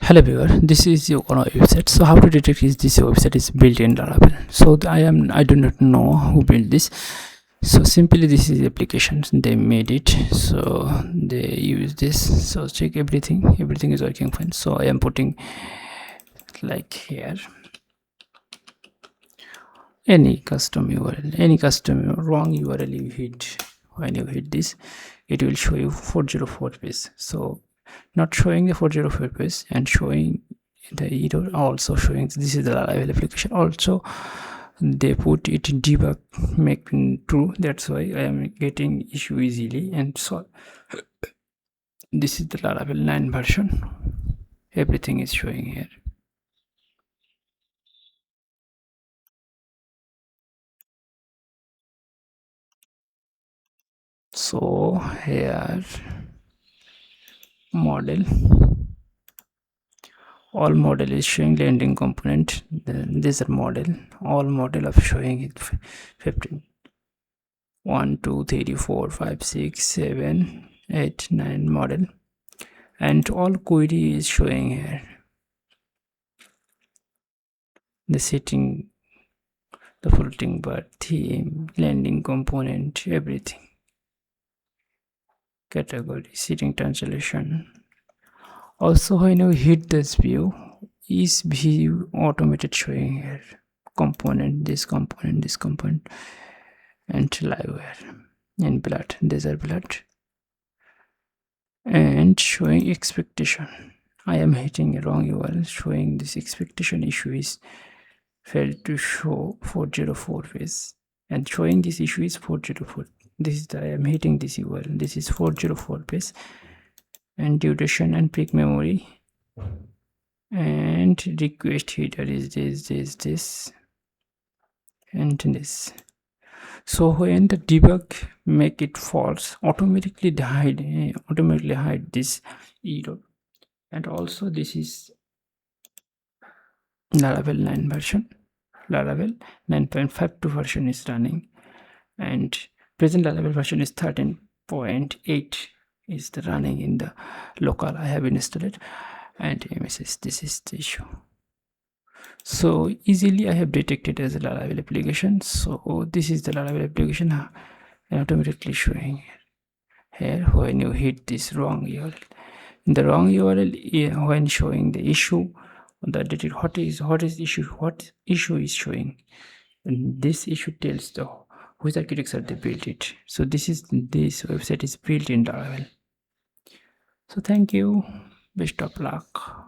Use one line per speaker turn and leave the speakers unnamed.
Hello viewer, this is your website. So how to detect is this website is built in Laravel. So I do not know who built this. So simply this is the application they made it, so they use this. So check everything is working fine. So I am putting like here any custom URL, any custom wrong URL you hit. When you hit this, it will show you 404 page. So not showing the 404 page and showing the error, also showing this is the Laravel application. Also they put it in debug making true, that's why I am getting issue easily. And so this is the Laravel 9 version, everything is showing here. So here model, all model is showing landing component. Then this is model, all model of showing it 15, 1 2 3 4 5 6 7 8 9 model, and all query is showing here, the setting, the floating bar, theme, landing component, everything, category, setting, translation. Also when you hit this view, is view automated showing here, component, this component, this component, and liveware and blood, desert blood, and showing expectation. I am hitting a wrong URL, showing this expectation issue is failed to show 404 page, and showing this issue is 404. This is the, I am hitting this URL, this is 404 page, and duration and peak memory, and request header is this and this. So when the debug make it false, automatically hide this error. And also this is Laravel 9 version, Laravel 9.52 version is running, and present Laravel version is 13.8 is the running in the local. I have installed, and MSS, this is the issue. So easily I have detected as a Laravel application. So this is the Laravel application automatically showing here when you hit this wrong URL. In the wrong URL, when showing the issue, the detect what issue is showing, and this issue tells the which architecture they built it. So this website is built in Laravel. So thank you, best of luck.